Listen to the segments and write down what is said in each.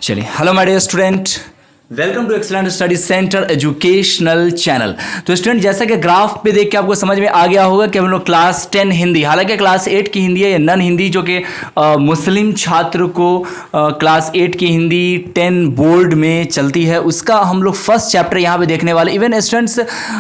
चलिए, hello my dear student, welcome to excellent study centre educational channel. तो student, जैसा कि ग्राफ पे देख के आपको समझ में आ गया होगा कि हम लोग क्लास 10 हिंदी, हालांकि क्लास 8 की हिंदी है या नन हिंदी, जो कि मुस्लिम छात्र को क्लास 8 की हिंदी 10 बोर्ड में चलती है, उसका हम लोग फर्स्ट चैप्टर यहाँ पे देखने वाले। इवन स्टूडेंट्स,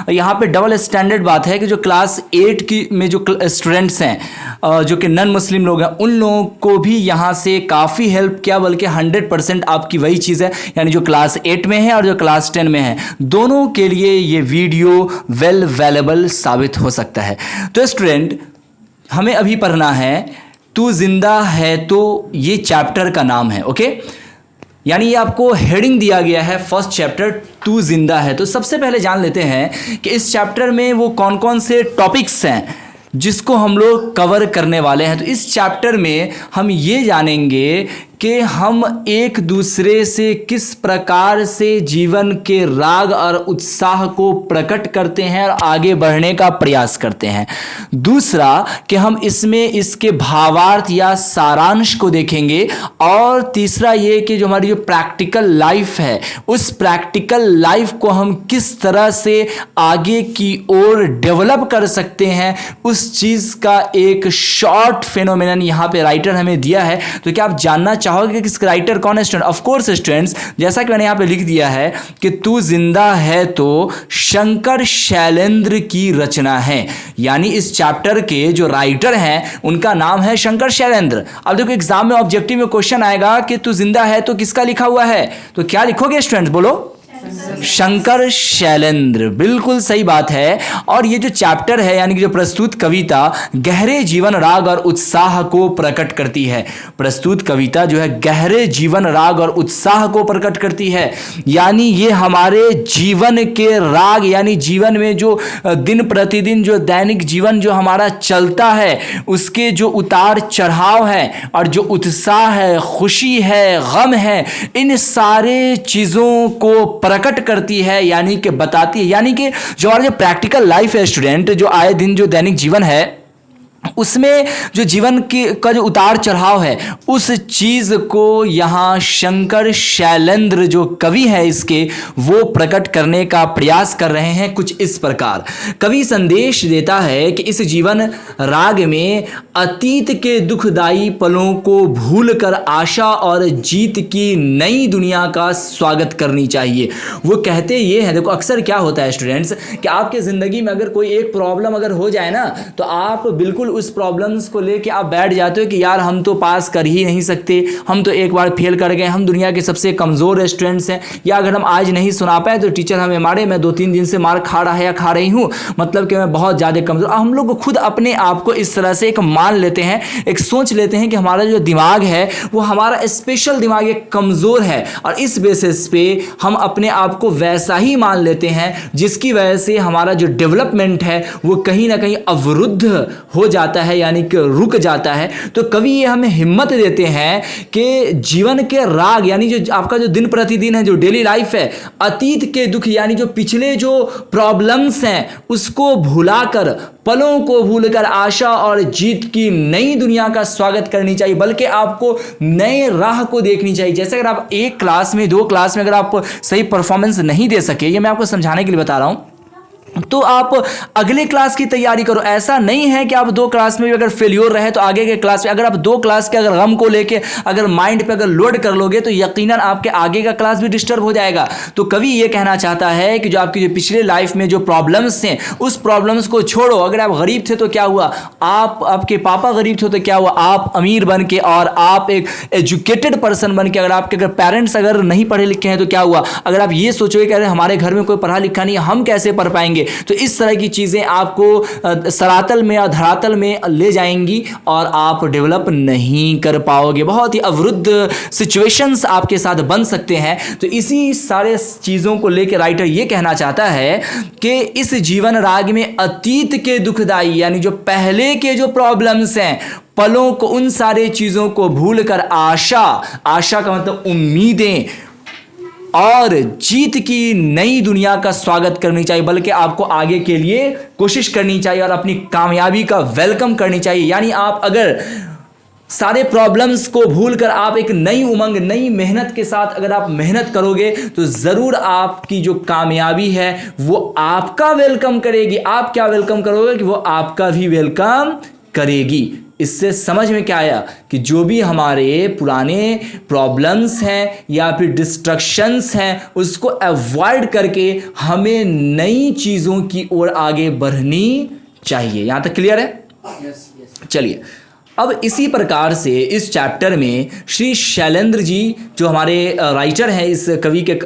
यहाँ पे डबल स्टैंडर्ड बात है कि जो क्लास 8 की में जो स्टूडेंट्स हैं जो कि नन मुस्लिम लोग हैं, उन लोगों को भी यहाँ से काफ़ी हेल्प किया, बल्कि 100% आपकी वही चीज़ है, यानी जो क्लास 8 में है और जो क्लास 10 में है, दोनों के लिए ये वीडियो वेल वैल्यूएबल साबित हो सकता है। तो स्टूडेंट, हमें अभी पढ़ना है तू जिंदा है, तो ये चैप्टर का नाम है, ओके। यानी ये आपको हेडिंग दिया गया है फर्स्ट चैप्टर, तू जिंदा है। तो सबसे पहले जान लेते हैं कि इस चैप्टर में वो कौन कौन से टॉपिक्स हैं जिसको हम लोग कवर करने वाले हैं। तो इस चैप्टर में हम ये जानेंगे कि हम एक दूसरे से किस प्रकार से जीवन के राग और उत्साह को प्रकट करते हैं और आगे बढ़ने का प्रयास करते हैं। दूसरा कि हम इसमें इसके भावार्थ या सारांश को देखेंगे। और तीसरा ये कि जो हमारी जो प्रैक्टिकल लाइफ है, उस प्रैक्टिकल लाइफ को हम किस तरह से आगे की ओर डेवलप कर सकते हैं, उस चीज़ का एक शॉर्ट फिनोमेनन यहाँ पे राइटर हमें दिया है। तो क्या आप जानना चाहोगे कि इसका राइटर कौन है स्टूडेंट? ऑफ कोर्स स्टूडेंट्स, जैसा कि मैंने यहाँ पे लिख दिया है कि तू जिंदा है तो शंकर शैलेंद्र की रचना है। यानी इस चैप्टर के जो राइटर हैं उनका नाम है शंकर शैलेंद्र। अब देखो, एग्जाम में ऑब्जेक्टिव में क्वेश्चन आएगा कि तू जिंदा है तो किसका लिखा हुआ है, तो क्या लिखोगे स्टूडेंट्स? बोलो, शंकर शैलेंद्र। बिल्कुल सही बात है। और ये जो चैप्टर है, यानी कि जो प्रस्तुत कविता गहरे जीवन राग और उत्साह को प्रकट करती है। प्रस्तुत कविता जो है गहरे जीवन राग और उत्साह को प्रकट करती है। यानी ये हमारे जीवन के राग, यानी जीवन में जो दिन प्रतिदिन जो दैनिक जीवन जो हमारा चलता है, उसके जो उतार चढ़ाव है और जो उत्साह है, खुशी है, गम है, इन सारे चीज़ों को प्रकट करती है, यानी कि बताती है। यानी कि जो हमारा जो प्रैक्टिकल लाइफ है स्टूडेंट, जो आए दिन जो दैनिक जीवन है, उसमें जो जीवन का जो उतार चढ़ाव है, उस चीज को यहाँ शंकर शैलेंद्र जो कवि है इसके, वो प्रकट करने का प्रयास कर रहे हैं कुछ इस प्रकार। कवि संदेश देता है कि इस जीवन राग में अतीत के दुखदाई पलों को भूलकर आशा और जीत की नई दुनिया का स्वागत करनी चाहिए। वो कहते ये हैं, देखो अक्सर क्या होता है स्टूडेंट्स कि आपके ज़िंदगी में अगर कोई एक प्रॉब्लम अगर हो जाए ना, तो आप बिल्कुल उस प्रॉब्लम्स को लेके आप बैठ जाते हो कि यार हम तो पास कर ही नहीं सकते, हम तो एक बार फेल कर गए, हम दुनिया के सबसे कमज़ोर स्टूडेंट्स हैं, या अगर हम आज नहीं सुना पाए तो टीचर हमें मारे, मैं 2-3 दिन से मार खा रहा है या खा रही हूँ, मतलब कि मैं बहुत ज़्यादा कमज़ोर। हम लोग खुद अपने आप को इस तरह से एक मान लेते हैं, एक सोच लेते हैं कि हमारा जो दिमाग है वो हमारा स्पेशल दिमाग एक कमज़ोर है, और इस बेसिस पे हम अपने आप को वैसा ही मान लेते हैं, जिसकी वजह से हमारा जो डेवलपमेंट है वो कहीं ना कहीं अवरुद्ध हो जाता है, यानी कि रुक जाता है। तो कवि ये हमें हिम्मत देते हैं कि जीवन के राग, यानी जो आपका जो दिन प्रतिदिन है, जो डेली लाइफ है, अतीत के दुख यानी जो पिछले जो प्रॉब्लम्स हैं उसको भुलाकर, पलों को भूलकर आशा और जीत की नई दुनिया का स्वागत करनी चाहिए, बल्कि आपको नए राह को देखनी चाहिए। जैसे अगर आप एक क्लास में, 2 क्लास में अगर आप सही परफॉर्मेंस नहीं दे सके, ये मैं आपको समझाने के लिए बता रहा हूं, तो आप अगले क्लास की तैयारी करो। ऐसा नहीं है कि आप 2 क्लास में भी अगर फेल्योर रहे तो आगे के क्लास में, अगर आप 2 क्लास के अगर गम को लेके अगर माइंड पे अगर लोड कर लोगे तो यकीनन आपके आगे का क्लास भी डिस्टर्ब हो जाएगा। तो कवि ये कहना चाहता है कि जो आपकी जो पिछले लाइफ में जो प्रॉब्लम्स हैं, उस प्रॉब्लम्स को छोड़ो। अगर आप गरीब थे तो क्या हुआ, आपके पापा गरीब थे तो क्या हुआ, आप अमीर बन के और आप एक एजुकेटेड पर्सन बन के, अगर आपके अगर पेरेंट्स अगर नहीं पढ़े लिखे हैं तो क्या हुआ, अगर आप ये सोचोगे कि अरे हमारे घर में कोई पढ़ा लिखा नहीं है, हम कैसे पढ़ पाएंगे, तो इस तरह की चीज़ें आपको सरातल में और धरातल में ले जाएंगी और आप डेवलप नहीं कर पाओगे। बहुत ही अवरुद्ध सिचुएशंस आपके साथ बन सकते हैं। तो इसी सारे चीज़ों को लेकर राइटर ये कहना चाहता है कि इस जीवन राग में अतीत के दुखदाई, यानी जो पहले के जो प्रॉब्लम्स हैं, पलों को, उन सारे चीज़ों को भूलकर आशा का मतलब उम्मीदें और जीत की नई दुनिया का स्वागत करनी चाहिए, बल्कि आपको आगे के लिए कोशिश करनी चाहिए और अपनी कामयाबी का वेलकम करनी चाहिए। यानी आप अगर सारे प्रॉब्लम्स को भूलकर आप एक नई उमंग, नई मेहनत के साथ अगर आप मेहनत करोगे तो ज़रूर आपकी जो कामयाबी है वो आपका वेलकम करेगी। आप क्या वेलकम करोगे कि वो आपका भी वेलकम करेगी। इससे समझ में क्या आया कि जो भी हमारे पुराने प्रॉब्लम्स हैं या फिर डिस्ट्रक्शंस हैं उसको अवॉइड करके हमें नई चीज़ों की ओर आगे बढ़नी चाहिए। यहाँ तक क्लियर है? चलिए, अब इसी प्रकार से इस चैप्टर में श्री शैलेंद्र जी जो हमारे राइटर हैं, इस कवि के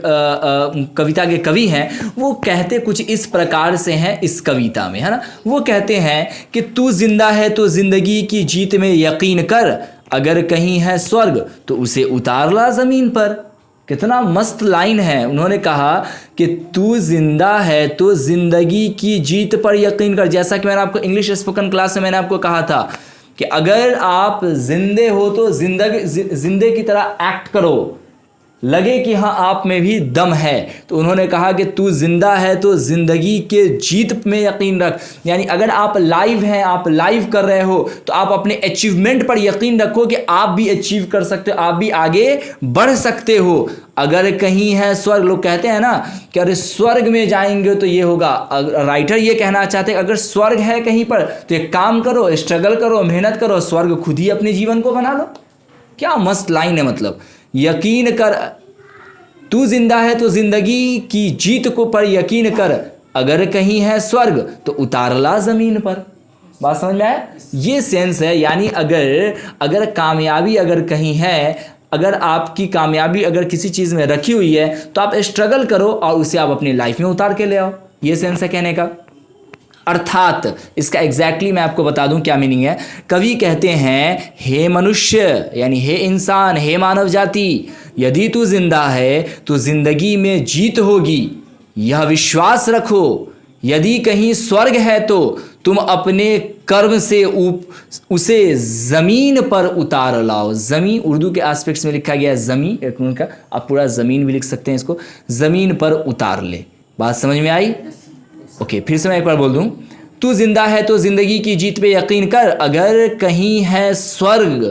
कविता के कवि हैं, वो कहते कुछ इस प्रकार से हैं इस कविता में, है ना। वो कहते हैं कि तू जिंदा है तो जिंदगी की जीत में यकीन कर, अगर कहीं है स्वर्ग तो उसे उतार ला ज़मीन पर। कितना मस्त लाइन है। उन्होंने कहा कि तू जिंदा है तो जिंदगी की जीत पर यकीन कर। जैसा कि मैंने आपको इंग्लिश स्पोकन क्लास में मैंने आपको कहा था कि अगर आप जिंदे हो तो जिंदे की तरह एक्ट करो, लगे कि हाँ आप में भी दम है। तो उन्होंने कहा कि तू जिंदा है तो जिंदगी के जीत में यकीन रख। यानी अगर आप लाइव हैं, आप लाइव कर रहे हो तो आप अपने अचीवमेंट पर यकीन रखो कि आप भी अचीव कर सकते हो, आप भी आगे बढ़ सकते हो। अगर कहीं है स्वर्ग, लोग कहते हैं ना कि अरे स्वर्ग में जाएंगे तो ये होगा। राइटर ये कहना चाहते हैं अगर स्वर्ग है कहीं पर तो एक काम करो, स्ट्रगल करो, मेहनत करो, स्वर्ग खुद ही अपने जीवन को बना लो। क्या मस्त लाइन है। मतलब यकीन कर, तू जिंदा है तो जिंदगी की जीत को पर यकीन कर, अगर कहीं है स्वर्ग तो उतार ला जमीन पर। बात समझ में आया? ये सेंस है। यानी अगर कामयाबी अगर कहीं है, अगर आपकी कामयाबी अगर किसी चीज़ में रखी हुई है तो आप स्ट्रगल करो और उसे आप अपनी लाइफ में उतार के ले आओ। ये सेंस है कहने का। अर्थात इसका एग्जैक्टली मैं आपको बता दूं क्या मीनिंग है। कवि कहते हैं हे मनुष्य, यानी हे इंसान, हे मानव जाति, यदि तू जिंदा है तो जिंदगी में जीत होगी, यह विश्वास रखो। यदि कहीं स्वर्ग है तो तुम अपने कर्म से उसे जमीन पर उतार लाओ। जमीन उर्दू के एस्पेक्ट्स में लिखा गया है जमीन, एक उनका आप पूरा जमीन भी लिख सकते हैं इसको, जमीन पर उतार ले। बात समझ में आई? ओके, फिर से मैं एक बार बोल दूं। तू जिंदा है तो जिंदगी की जीत पे यकीन कर, अगर कहीं है स्वर्ग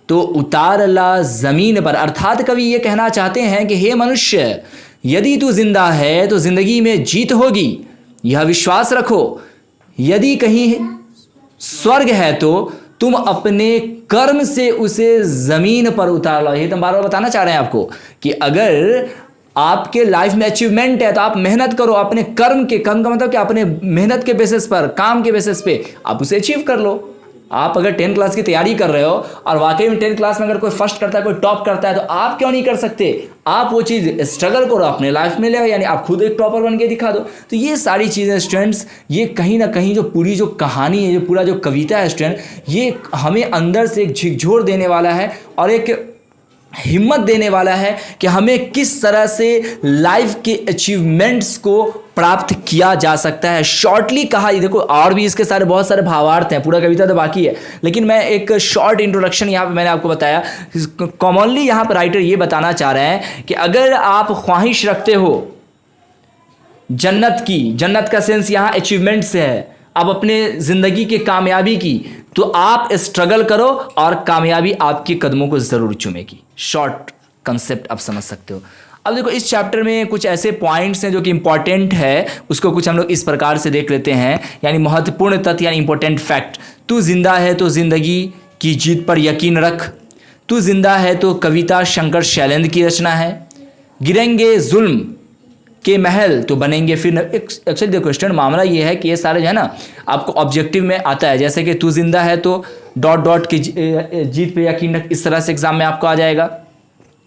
तो उतार ला जमीन पर। अर्थात कवि ये कहना चाहते हैं कि हे मनुष्य, यदि तू जिंदा है तो जिंदगी में जीत होगी, यह विश्वास रखो। यदि कहीं स्वर्ग है तो तुम अपने कर्म से उसे जमीन पर उतार लाओ। ये तो बार बार बताना चाह रहे हैं आपको कि अगर आपके लाइफ में अचीवमेंट है तो आप मेहनत करो, अपने कर्म का मतलब कि अपने मेहनत के बेसिस पर, काम के बेसिस पे आप उसे अचीव कर लो। आप अगर 10 क्लास की तैयारी कर रहे हो और वाकई में 10 क्लास में अगर कोई फर्स्ट करता है, कोई टॉप करता है, तो आप क्यों नहीं कर सकते? आप वो चीज़ स्ट्रगल करो, अपने लाइफ में ले आओ, यानी आप खुद एक टॉपर बन के दिखा दो। तो ये सारी चीज़ें स्टूडेंट्स, ये कहीं ना कहीं जो पूरी जो कहानी है, जो पूरा जो कविता है स्टूडेंट, ये हमें अंदर से एक झकझोर देने वाला है और एक हिम्मत देने वाला है कि हमें किस तरह से लाइफ के अचीवमेंट्स को प्राप्त किया जा सकता है। शॉर्टली कहा, देखो और भी इसके सारे बहुत सारे भावार्थ हैं, पूरा कविता तो बाकी है, लेकिन मैं एक शॉर्ट इंट्रोडक्शन यहाँ पे मैंने आपको बताया। कॉमनली यहाँ पर राइटर ये बताना चाह रहे हैं कि अगर आप ख्वाहिश रखते हो जन्नत की, जन्नत का सेंस यहाँ अचीवमेंट से है, अब अपने ज़िंदगी की कामयाबी की, तो आप स्ट्रगल करो और कामयाबी आपके कदमों को ज़रूर चूमेगी। शॉर्ट कंसेप्ट आप समझ सकते हो। अब देखो इस चैप्टर में कुछ ऐसे पॉइंट्स हैं जो कि इंपॉर्टेंट है, उसको कुछ हम लोग इस प्रकार से देख लेते हैं। यानी महत्वपूर्ण तथ्य यानी इंपॉर्टेंट फैक्ट। तू जिंदा है तो जिंदगी की जीत पर यकीन रख। तू जिंदा है तो कविता शंकर शैलेंद्र की रचना है। गिरेंगे जुल्म के महल तो बनेंगे फिर। एक्चुअली देखो स्टूडेंट, मामला ये है कि ये सारे जो है ना आपको ऑब्जेक्टिव में आता है, जैसे कि तू जिंदा है तो डॉट डॉट की जीत पे यकीन रख, इस तरह से एग्जाम में आपको आ जाएगा।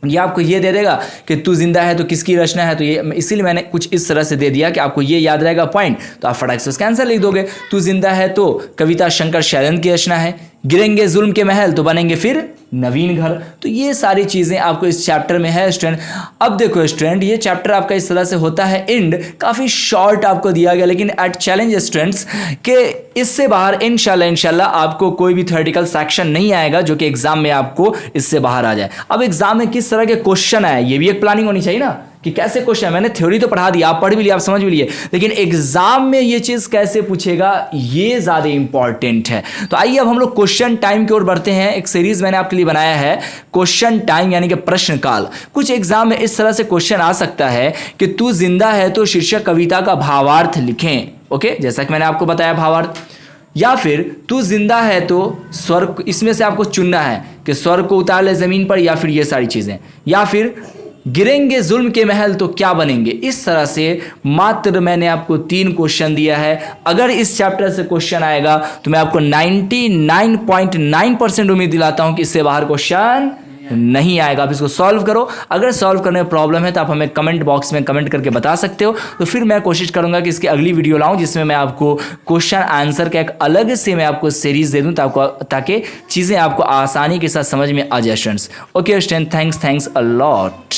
ये आपको ये दे देगा कि तू जिंदा है तो किसकी रचना है, तो ये इसीलिए मैंने कुछ इस तरह से दे दिया कि आपको ये याद रहेगा पॉइंट, तो आप फटाक से उसका आंसर लिख दोगे। तू जिंदा है तो कविता शंकर शैलेंद्र की रचना है। गिरेंगे जुल्म के महल तो बनेंगे फिर नवीन घर। तो ये सारी चीज़ें आपको इस चैप्टर में है स्टूडेंट। अब देखो स्टूडेंट, ये चैप्टर आपका इस तरह से होता है एंड, काफ़ी शॉर्ट आपको दिया गया, लेकिन एट चैलेंज स्टूडेंट्स के इससे बाहर इंशाल्लाह आपको कोई भी थ्योरेटिकल सेक्शन नहीं आएगा जो कि एग्जाम में आपको इससे बाहर आ जाए। अब एग्जाम में किस तरह के क्वेश्चन आए, ये भी एक प्लानिंग होनी चाहिए ना कि कैसे क्वेश्चन, मैंने थ्योरी तो पढ़ा दी, आप पढ़ भी लिए, आप समझ भी लिए, लेकिन एग्जाम में ये चीज कैसे पूछेगा ये ज्यादा इंपॉर्टेंट है। तो आइए अब हम लोग क्वेश्चन टाइम की ओर बढ़ते हैं। एक सीरीज मैंने आपके लिए बनाया है क्वेश्चन टाइम यानी कि प्रश्न काल। कुछ एग्जाम में इस तरह से क्वेश्चन आ सकता है कि तू जिंदा है तो शीर्षक कविता का भावार्थ लिखें। ओके, जैसा कि मैंने आपको बताया भावार्थ, या फिर तू जिंदा है तो स्वर्ग, इसमें से आपको चुनना है कि स्वर्ग को उतार ले जमीन पर, या फिर ये सारी चीजें, या फिर गिरेंगे जुल्म के महल तो क्या बनेंगे। इस तरह से मात्र मैंने आपको 3 क्वेश्चन दिया है। अगर इस चैप्टर से क्वेश्चन आएगा तो मैं आपको 99.9% उम्मीद दिलाता हूं कि इससे बाहर क्वेश्चन नहीं आएगा। आप इसको सॉल्व करो। अगर सॉल्व करने में प्रॉब्लम है तो आप हमें कमेंट बॉक्स में कमेंट करके बता सकते हो, तो फिर मैं कोशिश करूंगा कि इसकी अगली वीडियो लाऊं जिसमें मैं आपको क्वेश्चन आंसर का एक अलग से मैं आपको सीरीज दे दूं ताकि चीज़ें आपको आसानी के साथ समझ में आ जाए students. Okay student, thanks a lot.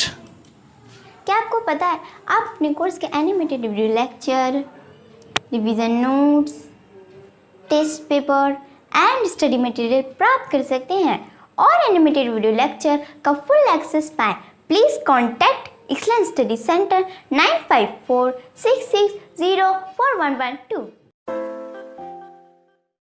क्या आपको पता है आप अपने कोर्स के animated video lecture, revision notes, test paper and study material प्राप्त कर सकते हैं और एनिमेटेड वीडियो लेक्चर का फुल एक्सेस पाएं? Please contact excellence study centre 9546604112।